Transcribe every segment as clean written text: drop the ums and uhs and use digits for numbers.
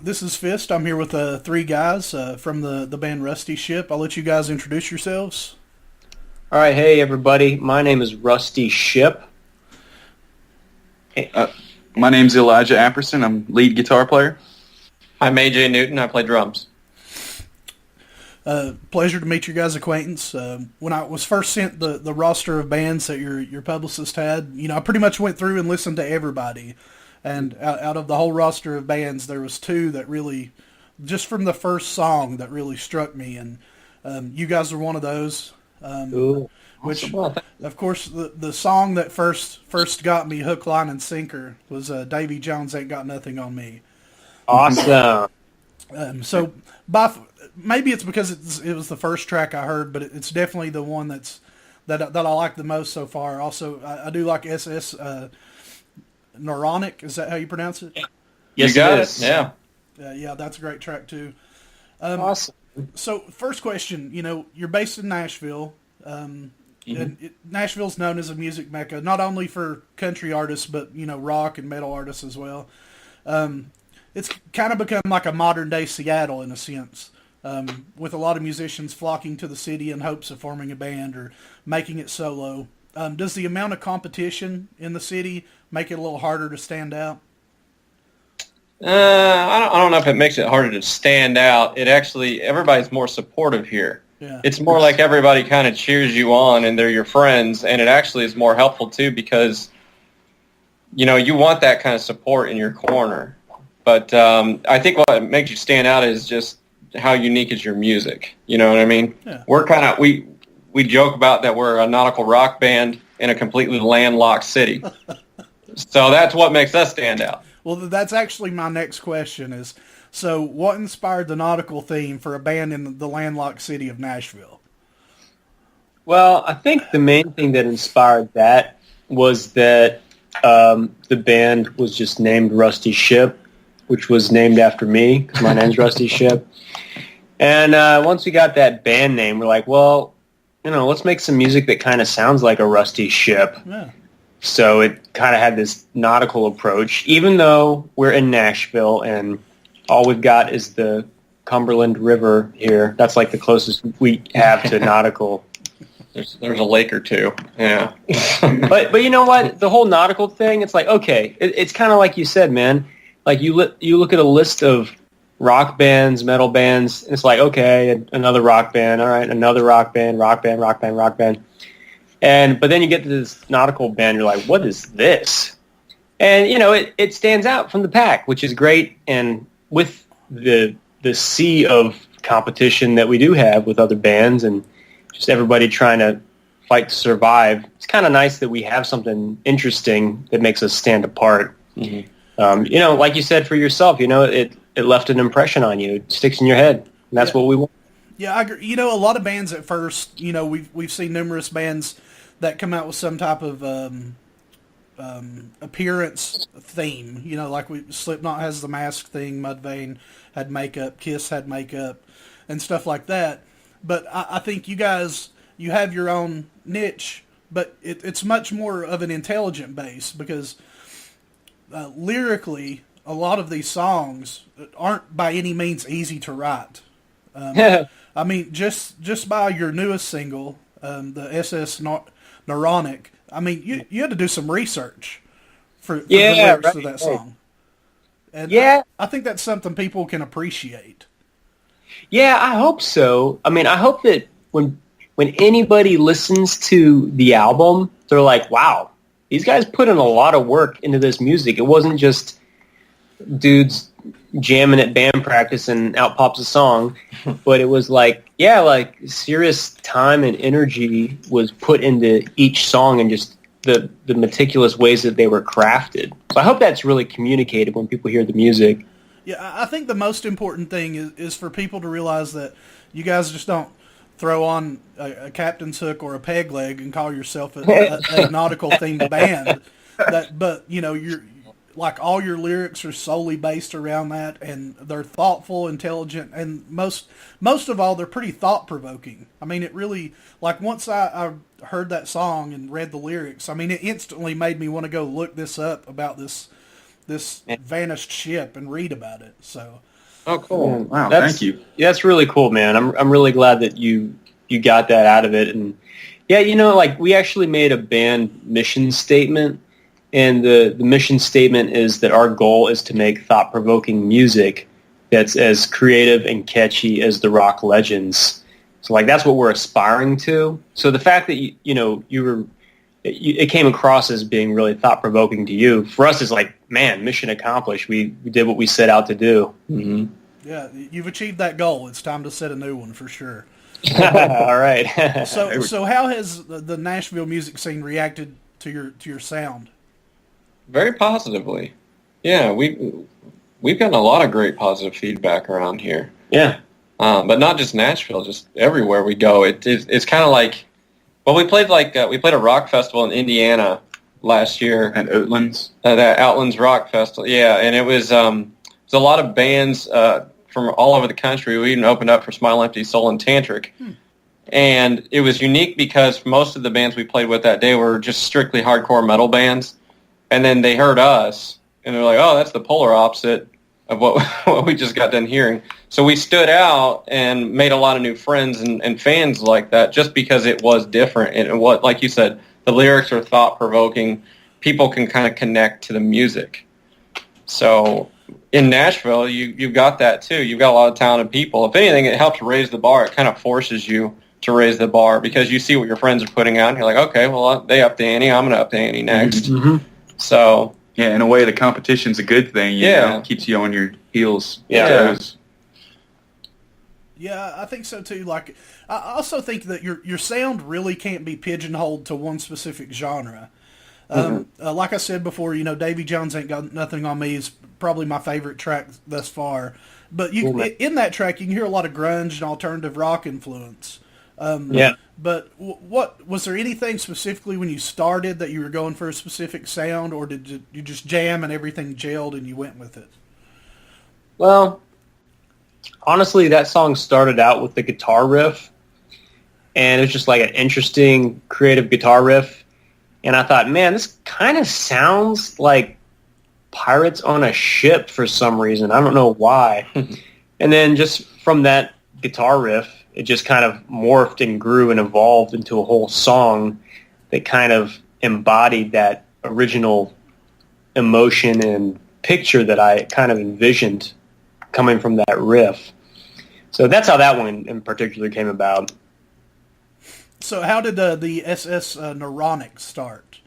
this is Fist. I'm here with three guys from the band Rusty Shipp. I'll let you guys introduce yourselves. All right, hey everybody. My name is Rusty Shipp. My name's Elijah Apperson. I'm lead guitar player. I'm AJ Newton. I play drums. Pleasure to meet your guys' acquaintance. When I was first sent the roster of bands that your publicist had, I pretty much went through and listened to everybody. And out of the whole roster of bands, there was two that really, just from the first song, that really struck me. And you guys are one of those. Which, of course, the song that first got me hook, line, and sinker was Davy Jones' Ain't Got Nothing on Me. Awesome. So maybe it's because it was the first track I heard, but it's definitely the one that I like the most so far. Also, I do like SS Neuronic. Is that how you pronounce it? Yes, you got it it. is. Yeah. Yeah, that's a great track too. Awesome. So, first question. You're based in Nashville. And Nashville's known as a music mecca, not only for country artists, but rock and metal artists as well. It's kind of become like a modern day Seattle in a sense, with a lot of musicians flocking to the city in hopes of forming a band or making it solo. Does the amount of competition in the city make it a little harder to stand out? I don't know if it makes it harder to stand out. It actually, everybody's more supportive here. Yeah. It's more like everybody kind of cheers you on and they're your friends, and it actually is more helpful too because, you want that kind of support in your corner. But I think what makes you stand out is just how unique is your music. You know what I mean? Yeah. We're we joke about that we're a nautical rock band in a completely landlocked city. So that's what makes us stand out. Well, that's actually my next question is, so what inspired the nautical theme for a band in the landlocked city of Nashville? Well, I think the main thing that inspired that was that the band was just named Rusty Shipp, which was named after me because my name's Rusty Shipp. And once we got that band name, we're like, well, let's make some music that kind of sounds like a rusty ship. Yeah. So it kind of had this nautical approach, even though we're in Nashville and all we've got is the Cumberland River here. That's like the closest we have to nautical. There's a lake or two. Yeah. But you know what? The whole nautical thing, it's like, okay, it's kind of like you said, man. Like you look at a list of rock bands, metal bands, and it's like, okay, another rock band, all right, another rock band. But then you get to this nautical band, you're like, what is this? And, it stands out from the pack, which is great. And with the sea of competition that we do have with other bands and just everybody trying to fight to survive, it's kind of nice that we have something interesting that makes us stand apart. Mm-hmm. Like you said for yourself, it left an impression on you. It sticks in your head. And that's what we want. Yeah, I agree. A lot of bands at first, we've seen numerous bands that come out with some type of appearance theme. Like Slipknot has the mask thing, Mudvayne had makeup, Kiss had makeup, and stuff like that. But I think you guys, you have your own niche, but it's much more of an intelligent base because lyrically, a lot of these songs aren't by any means easy to write. I mean, just by your newest single, the SS Neuronic, I mean, you had to do some research for the lyrics of that song. And I think that's something people can appreciate. Yeah, I hope so. I mean, I hope that when anybody listens to the album, they're like, wow, these guys put in a lot of work into this music. It wasn't just dudes jamming at band practice and out pops a song, but it was like serious time and energy was put into each song and just the meticulous ways that they were crafted. So I hope that's really communicated when people hear the music. Yeah, I think the most important thing is for people to realize that you guys just don't throw on a captain's hook or a peg leg and call yourself a nautical themed band. But you're like all your lyrics are solely based around that, and they're thoughtful, intelligent, and most of all, they're pretty thought provoking. I mean, it really, like, once I heard that song and read the lyrics, I mean, it instantly made me want to go look this up about this vanished ship and read about it. So Oh, cool! Wow, That's, thank you. Yeah, that's really cool, man. I'm really glad that you got that out of it. And yeah, like we actually made a band mission statement, and the mission statement is that our goal is to make thought-provoking music that's as creative and catchy as the rock legends. So like that's what we're aspiring to. So the fact that it came across as being really thought-provoking to you, for us is like, man, mission accomplished. We did what we set out to do. Mm-hmm. Yeah, you've achieved that goal. It's time to set a new one for sure. All right. So how has the Nashville music scene reacted to your sound? Very positively. Yeah, we've gotten a lot of great positive feedback around here. Yeah. But not just Nashville, just everywhere we go. It's kind of like, well, we played a rock festival in Indiana last year. At Outlands? That Outlands Rock Festival, yeah, and it was a lot of bands from all over the country. We even opened up for Smile Empty Soul and Tantric. And it was unique because most of the bands we played with that day were just strictly hardcore metal bands. And then they heard us, and they're like, oh, that's the polar opposite of what we just got done hearing. So we stood out and made a lot of new friends and fans like that just because it was different. And what, like you said, the lyrics are thought-provoking. People can kind of connect to the music. So in Nashville, you've got that too. You've got a lot of talented people. If anything, it helps raise the bar. It kind of forces you to raise the bar because you see what your friends are putting out, and you're like, okay, well, they up the ante. I'm going to up the ante next. Mm-hmm. So yeah, in a way, the competition's a good thing. You know, keeps you on your heels. Yeah. Yeah, I think so too. Like, I also think that your sound really can't be pigeonholed to one specific genre. Like I said before, Davy Jones Ain't Got Nothing on Me is probably my favorite track thus far. But in that track, you can hear a lot of grunge and alternative rock influence. But what was there anything specifically when you started that you were going for a specific sound, or did you just jam and everything gelled and you went with it? Well, honestly, that song started out with the guitar riff, and it was just like an interesting, creative guitar riff. And I thought, man, this kind of sounds like Pirates on a Ship for some reason. I don't know why. And then just from that guitar riff, it just kind of morphed and grew and evolved into a whole song that kind of embodied that original emotion and picture that I kind of envisioned coming from that riff. So that's how that one in particular came about. So how did the SS Neuronic start?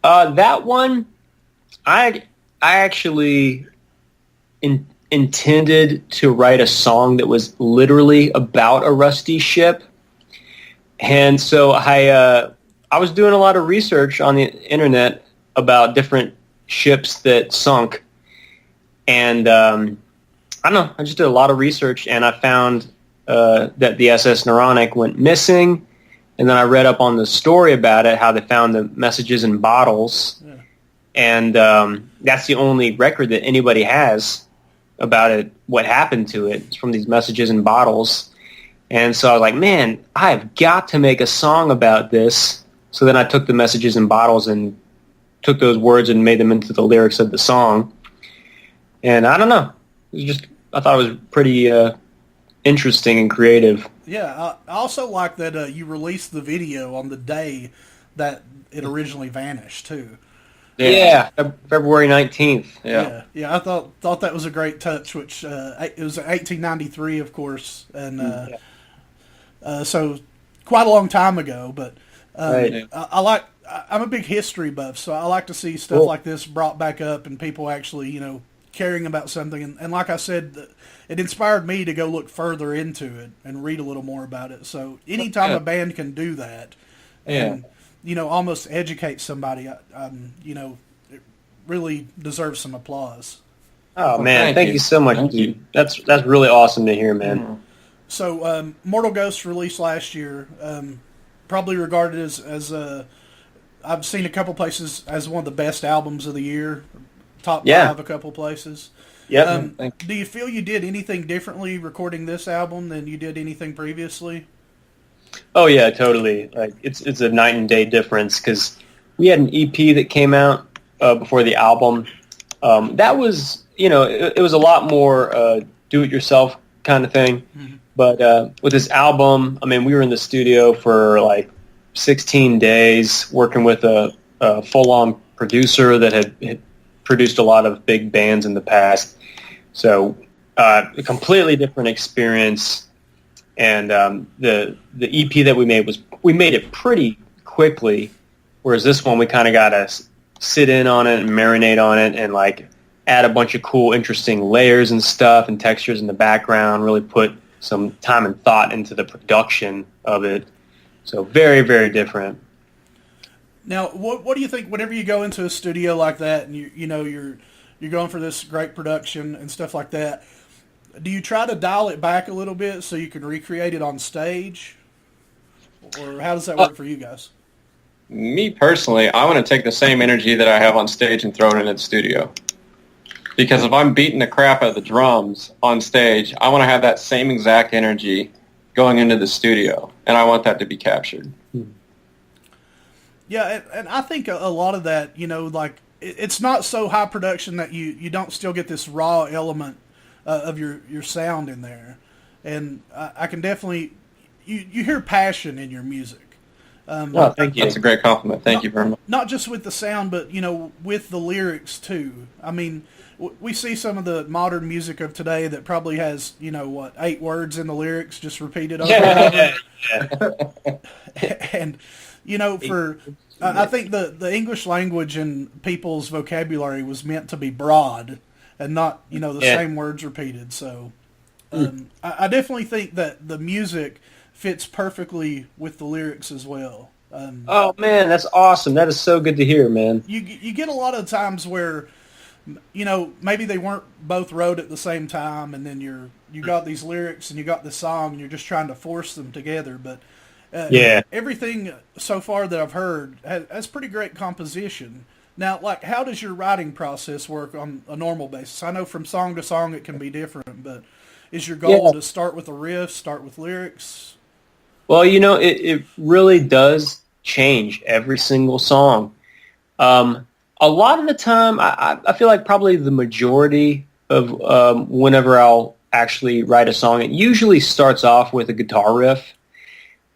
That one, I actually intended to write a song that was literally about a Rusty Shipp. And so I was doing a lot of research on the internet about different ships that sunk. And I don't know, I just did a lot of research, and I found that the SS Neuronic went missing. And then I read up on the story about it, how they found the messages in bottles. Yeah. And that's the only record that anybody has about it, what happened to it. It's from these messages in bottles. And so I was like, man, I've got to make a song about this. So then I took the messages in bottles and took those words and made them into the lyrics of the song. And I don't know. It was just, I thought it was pretty interesting and creative. Yeah, I also like that you released the video on the day that it originally vanished, too. Yeah, February 19th. Yeah. I thought that was a great touch. Which it was 1893, of course, and so quite a long time ago. But right. I'm a big history buff, so I like to see stuff like this brought back up and people actually, caring about something. And like I said, it inspired me to go look further into it and read a little more about it. So anytime a band can do that, and almost educate somebody, it really deserves some applause. Oh man, thank you so much, dude. That's really awesome to hear, man. Mm-hmm. So Mortal Ghost released last year, probably regarded as I've seen a couple places as one of the best albums of the year, top 5 a couple places. Yeah. Do you feel you did anything differently recording this album than you did anything previously? Oh yeah, totally. Like it's a night and day difference because we had an EP that came out before the album, That was, it was a lot more do-it-yourself kind of thing. Mm-hmm. But with this album, I mean, we were in the studio for like 16 days working with a full-on producer that had produced a lot of big bands in the past. So a completely different experience. And the EP that we made it pretty quickly, whereas this one we kind of got to sit in on it and marinate on it and like add a bunch of cool, interesting layers and stuff and textures in the background, really put some time and thought into the production of it. So very, very different. Now, what do you think whenever you go into a studio like that and you're going for this great production and stuff like that? Do you try to dial it back a little bit so you can recreate it on stage? Or how does that work for you guys? Me personally, I want to take the same energy that I have on stage and throw it in the studio. Because if I'm beating the crap out of the drums on stage, I want to have that same exact energy going into the studio, and I want that to be captured. Yeah, and I think a lot of that, like, it's not so high production that you don't still get this raw element of your sound in there. And I can definitely, you hear passion in your music. Thank you. That's a great compliment. Thank you very much. Not just with the sound, but, with the lyrics, too. I mean, we see some of the modern music of today that probably has, 8 words in the lyrics just repeated over and over. And, I think the English language and people's vocabulary was meant to be broad and not, the same words repeated. So I definitely think that the music fits perfectly with the lyrics as well. Oh, man, that's awesome. That is so good to hear, man. You get a lot of times where, maybe they weren't both wrote at the same time, and then you got these lyrics and you got the song and you're just trying to force them together. But everything so far that I've heard has pretty great composition. Now, like, how does your writing process work on a normal basis? I know from song to song it can be different, but is your goal to start with a riff, start with lyrics? Well, it really does change every single song. A lot of the time, I feel like probably the majority of whenever I'll actually write a song, it usually starts off with a guitar riff,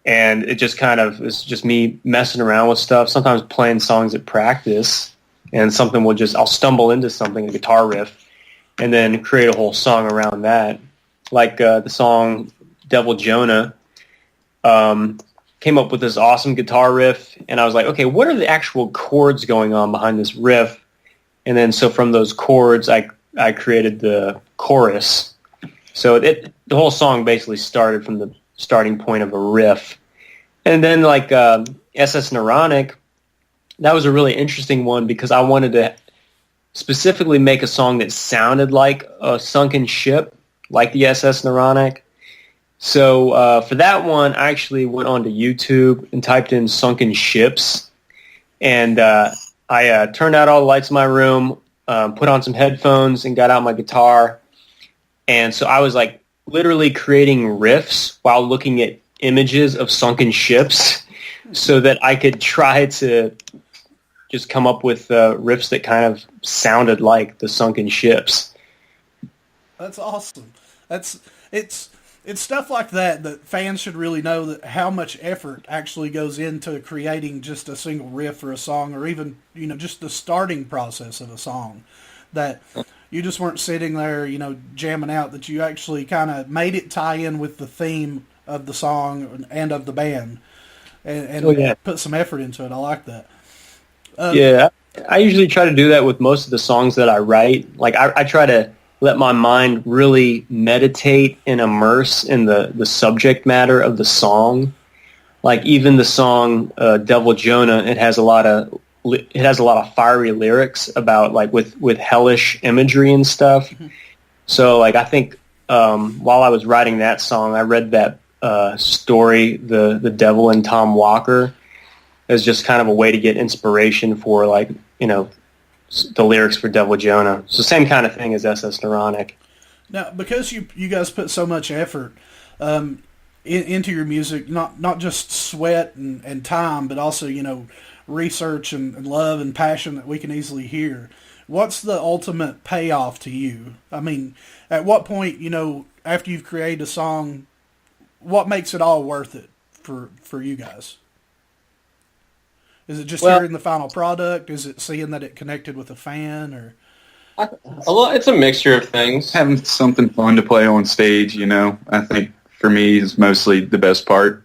and it just kind of is just me messing around with stuff, sometimes playing songs at practice, and I'll stumble into something, a guitar riff, and then create a whole song around that. Like the song Devil Jonah, came up with this awesome guitar riff, and I was like, okay, what are the actual chords going on behind this riff? And then so from those chords, I created the chorus. So the whole song basically started from the starting point of a riff. And then like SS Neuronic, that was a really interesting one because I wanted to specifically make a song that sounded like a sunken ship, like the SS Neuronic. So for that one, I actually went onto YouTube and typed in sunken ships. And I turned out all the lights in my room, put on some headphones, and got out my guitar. And so I was like literally creating riffs while looking at images of sunken ships so that I could try to just come up with riffs that kind of sounded like the sunken ships. That's awesome. It's stuff like that fans should really know that how much effort actually goes into creating just a single riff or a song, or even, just the starting process of a song. That you just weren't sitting there, jamming out, that you actually kind of made it tie in with the theme of the song and of the band and put some effort into it. I like that. I usually try to do that with most of the songs that I write. Like I try to let my mind really meditate and immerse in the subject matter of the song. Like even the song Devil Jonah, it has a lot of fiery lyrics about like with hellish imagery and stuff. Mm-hmm. So like I think while I was writing that song, I read that story, the Devil and Tom Walker, as just kind of a way to get inspiration for like the lyrics for Devil Jonah. So same kind of thing as SS Neuronic. Now, because you guys put so much effort into your music, not just sweat and time, but also research and love and passion that we can easily hear. what's the ultimate payoff to you? I mean, at what point, after you've created a song, what makes it all worth it for you guys? Is it just hearing the final product? Is it seeing that it connected with a fan? Or it's a mixture of things. Having something fun to play on stage, I think for me is mostly the best part.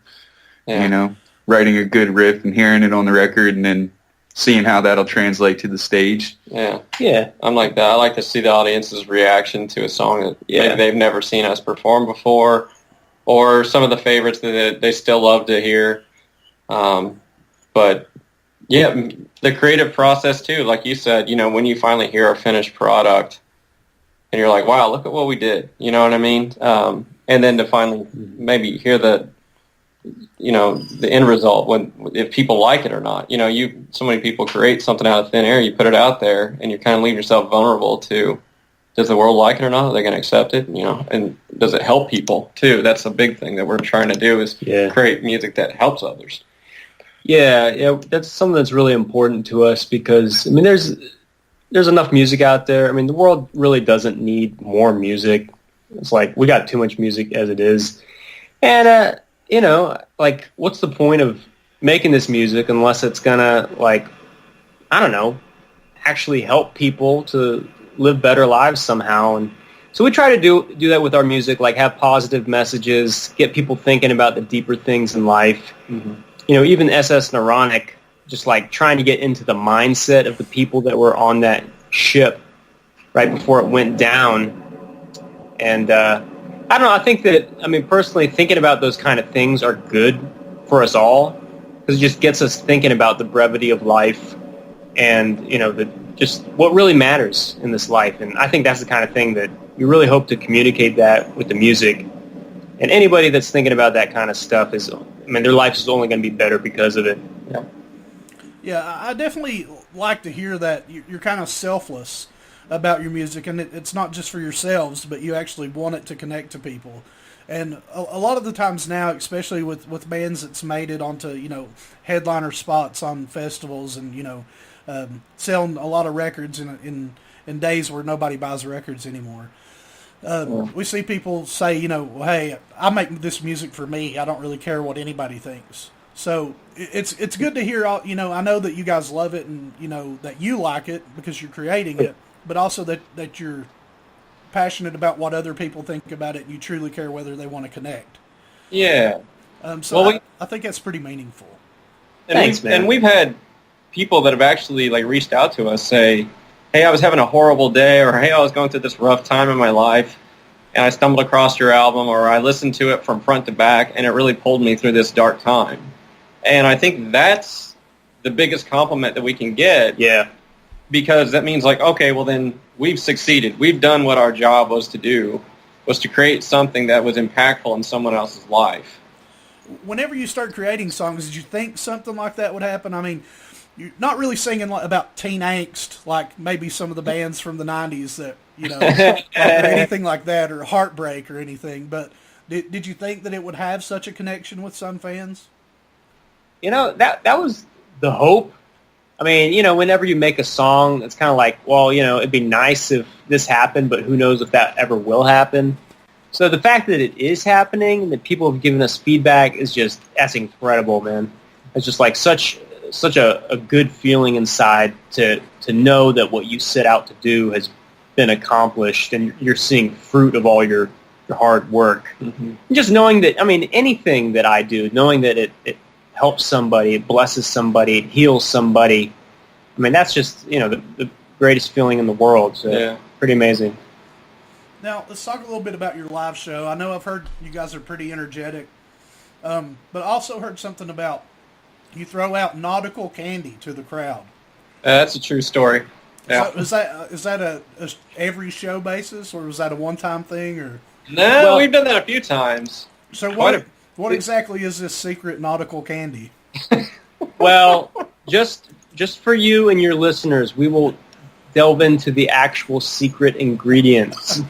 Yeah. Writing a good riff and hearing it on the record and then seeing how that'll translate to the stage. Yeah. I'm like that. I like to see the audience's reaction to a song that maybe they've never seen us perform before, or some of the favorites that they still love to hear. But yeah, the creative process too, like you said, when you finally hear a finished product and you're like, wow, look at what we did. You know what I mean? And then to finally maybe hear the end result if people like it or not. So many people create something out of thin air, you put it out there and you kind of leave yourself vulnerable to, does the world like it or not? Are they going to accept it? And does it help people too? That's a big thing that we're trying to do is create music that helps others. Yeah, that's something that's really important to us because, there's enough music out there. The world really doesn't need more music. It's like we got too much music as it is. And, what's the point of making this music unless it's going to, actually help people to live better lives somehow. And so we try to do that with our music, have positive messages, get people thinking about the deeper things in life. Mm-hmm. Even SS Neuronic, just trying to get into the mindset of the people that were on that ship right before it went down. And I don't know, I think that, personally, thinking about those kind of things are good for us all because it just gets us thinking about the brevity of life and, just what really matters in this life. And I think that's the kind of thing that we really hope to communicate that with the music. And anybody that's thinking about that kind of stuff their life is only going to be better because of it. Yeah. Yeah, I definitely like to hear that you're kind of selfless about your music, and it's not just for yourselves, but you actually want it to connect to people. And a lot of the times now, especially with bands that's made it onto, headliner spots on festivals and, selling a lot of records in days where nobody buys records anymore. We see people say, hey, I make this music for me. I don't really care what anybody thinks. So it's good to hear, I know that you guys love it and, that you like it because you're creating it, but also that you're passionate about what other people think about it and you truly care whether they want to connect. Yeah. I think that's pretty meaningful. And we've had people that have actually reached out to us say, hey, I was having a horrible day, or hey, I was going through this rough time in my life, and I stumbled across your album, or I listened to it from front to back, and it really pulled me through this dark time. And I think that's the biggest compliment that we can get. Yeah. Because that means okay, well then we've succeeded. We've done what our job was to do, was to create something that was impactful in someone else's life. Whenever you start creating songs, did you think something like that would happen? You're not really singing about teen angst like maybe some of the bands from the 90s that, or anything like that, or heartbreak or anything. But did you think that it would have such a connection with some fans? That was the hope. Whenever you make a song, it's kind of it'd be nice if this happened, but who knows if that ever will happen. So the fact that it is happening and that people have given us feedback that's incredible, man. It's just such a good feeling inside to know that what you set out to do has been accomplished and you're seeing fruit of all your hard work. Mm-hmm. Just knowing that, anything that I do, knowing that it helps somebody, it blesses somebody, it heals somebody, that's just, the greatest feeling in the world. So pretty amazing. Now, let's talk a little bit about your live show. I know I've heard you guys are pretty energetic, but I also heard something about you throw out nautical candy to the crowd. That's a true story. Yeah. So is that a every show basis, or was that a one-time thing? Or no, we've done that a few times. So what exactly is this secret nautical candy? Well, just for you and your listeners, we will delve into the actual secret ingredients.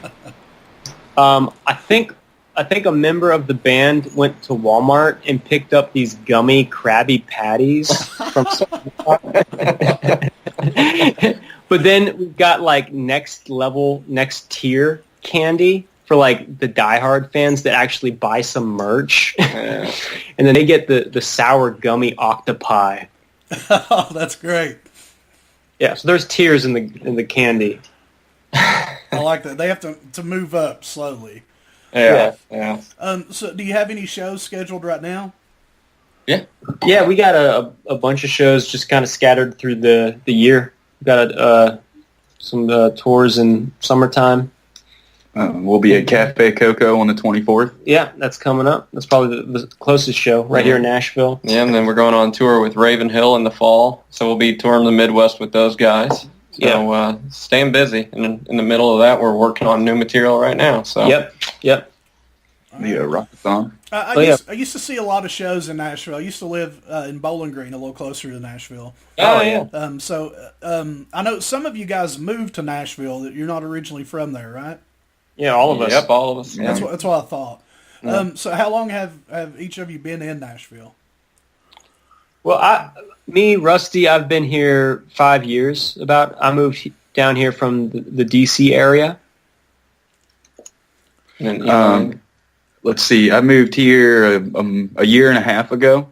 I think a member of the band went to Walmart and picked up these gummy Krabby Patties from but But then we've got like next level, next tier candy for like the diehard fans that actually buy some merch. And then they get the sour gummy octopi. Oh, that's great. Yeah, so there's tiers in the candy. I like that. They have to move up slowly. Yeah. So do you have any shows scheduled right now? Yeah, we got a bunch of shows just kind of scattered through the year. We got some tours in summertime. We'll be at Cafe Coco on the 24th. Yeah, that's coming up. That's probably the closest show right here in Nashville. Yeah, and then we're going on tour with Ravenhill in the fall. So we'll be touring the Midwest with those guys. So staying busy. And in the middle of that, we're working on new material right now. So Yep. The Rockathon. I used to see a lot of shows in Nashville. I used to live in Bowling Green, a little closer to Nashville. I know some of you guys moved to Nashville. That you're not originally from there, right? Yeah, all of us. Yep, all of us. That's what I thought. So how long have each of you been in Nashville? Well, Rusty, I've been here 5 years. I moved down here from the D.C. area. And, let's see. I moved here a year and a half ago,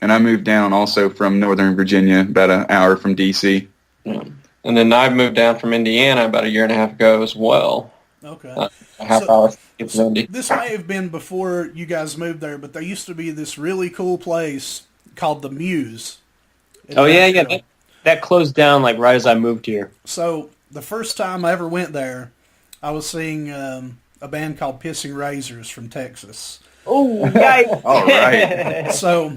and I moved down also from Northern Virginia, about an hour from D.C. and then I moved down from Indiana about a year and a half ago as well. Okay. A half hour. This may have been before you guys moved there, but there used to be this really cool place called the Muse. Oh, yeah. That closed down like right as I moved here. So the first time I ever went there, I was seeing a band called Pissing Razors from Texas. Oh, yikes. All right. So,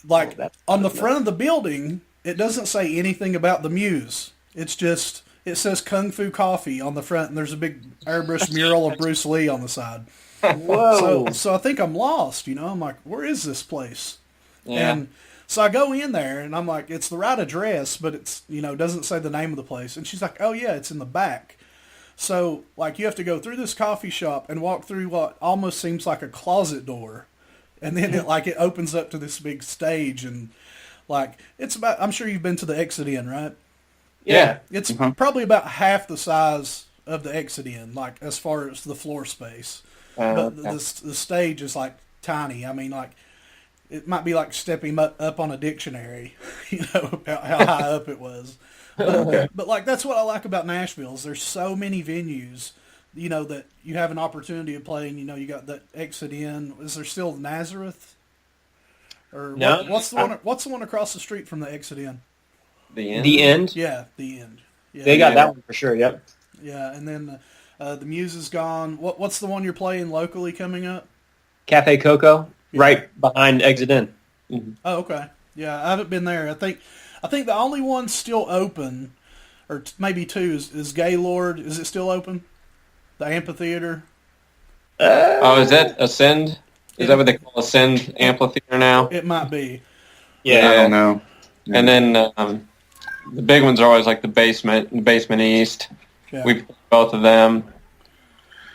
like, on the front of the building, it doesn't say anything about the Muse. It's just, it says Kung Fu Coffee on the front, and there's a big airbrush mural of Bruce Lee on the side. Whoa. So I think I'm lost, I'm like, where is this place? Yeah. And so I go in there, and I'm like, it's the right address, but it's, doesn't say the name of the place. And she's like, oh, yeah, it's in the back. So, like, you have to go through this coffee shop and walk through what almost seems like a closet door. And then it opens up to this big stage. And, like, it's about, I'm sure you've been to the Exit Inn, right? Yeah. It's probably about half the size of the Exit Inn, like, as far as the floor space. But the stage is, like, tiny. I mean, like, it might be like stepping up on a dictionary, about how high up it was. But like, that's what I like about Nashville is there's so many venues, that you have an opportunity of playing. You got that Exit Inn. Is there still Nazareth? Or no. What's the one across the street from the Exit Inn? The End? The End? Yeah, the End. Yeah. They got that one for sure, yep. Yeah, and then the Muse is gone. What's the one you're playing locally coming up? Cafe Coco, Yeah. right behind Exit In. Mm-hmm. Oh, okay. Yeah, I haven't been there. I think the only one still open, or maybe two, is Gaylord. Is it still open? The amphitheater? Oh, is that Ascend? Is that what they call Ascend Amphitheater now? It might be. Yeah. I don't know. And then the big ones are always like the Basement East. Yeah. We play both of them.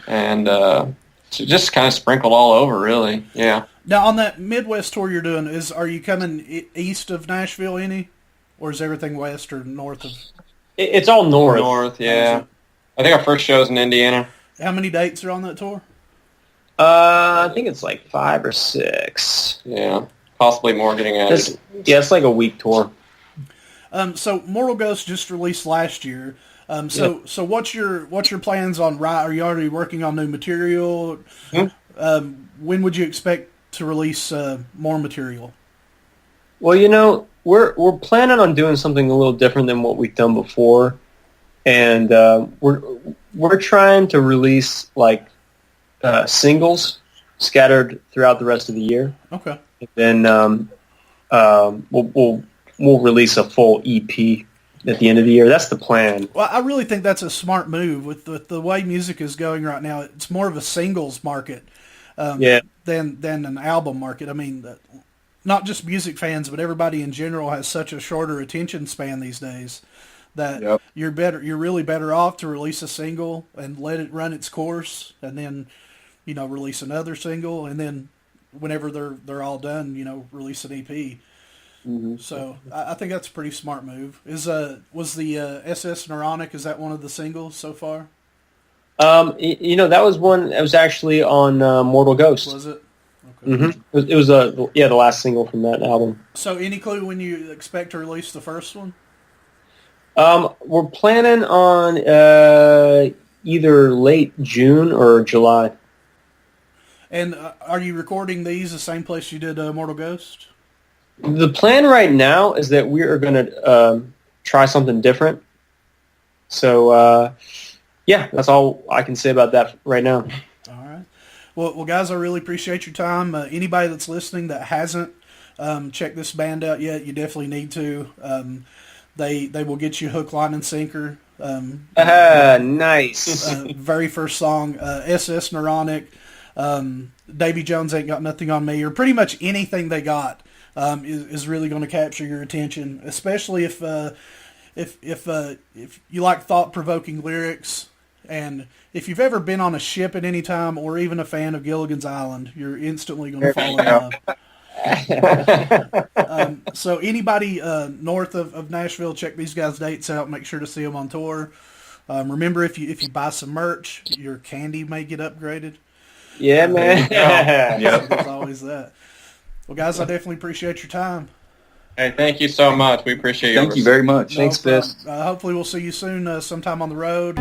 And so just kind of sprinkled all over, really. Yeah. Now, on that Midwest tour you're doing, are you coming east of Nashville any? Or is everything west or north of? It's all north. North, yeah. I think our first show's in Indiana. How many dates are on that tour? I think it's like 5 or 6. Yeah. Possibly more getting added. It's like a week tour. So Mortal Ghost just released last year. So what's your plans on? Are you already working on new material? When would you expect to release more material? Well, we're planning on doing something a little different than what we've done before, and we're trying to release like singles scattered throughout the rest of the year. Okay. And then we'll release a full EP at the end of the year. That's the plan. Well, I really think that's a smart move with the way music is going right now. It's more of a singles market than an album market. I mean, not just music fans, but everybody in general has such a shorter attention span these days that you're really better off to release a single and let it run its course, and then release another single, and then whenever they're all done, release an EP. So I think that's a pretty smart move. Was the SS Neuronic, is that one of the singles so far? That was one that was actually on Mortal Ghost. Was it? Okay. It was the last single from that album. So any clue when you expect to release the first one? We're planning on either late June or July. And are you recording these the same place you did Mortal Ghost? The plan right now is that we are going to try something different. So, that's all I can say about that right now. All right. Well, guys, I really appreciate your time. Anybody that's listening that hasn't checked this band out yet, you definitely need to. They will get you hook, line, and sinker. Nice. Very first song, SS Neuronic, Davy Jones Ain't Got Nothing on Me, or pretty much anything they got is really going to capture your attention, especially if you like thought-provoking lyrics. And if you've ever been on a ship at any time, or even a fan of Gilligan's Island, you're instantly going to fall in love. So anybody north of Nashville, check these guys' dates out. Make sure to see them on tour. Remember, if you buy some merch, your candy may get upgraded. Yeah, man. So there's always that. Well, guys, I definitely appreciate your time. Hey, thank you so much. We appreciate you. Thank you very much. Thanks, Fist. Hopefully we'll see you soon sometime on the road.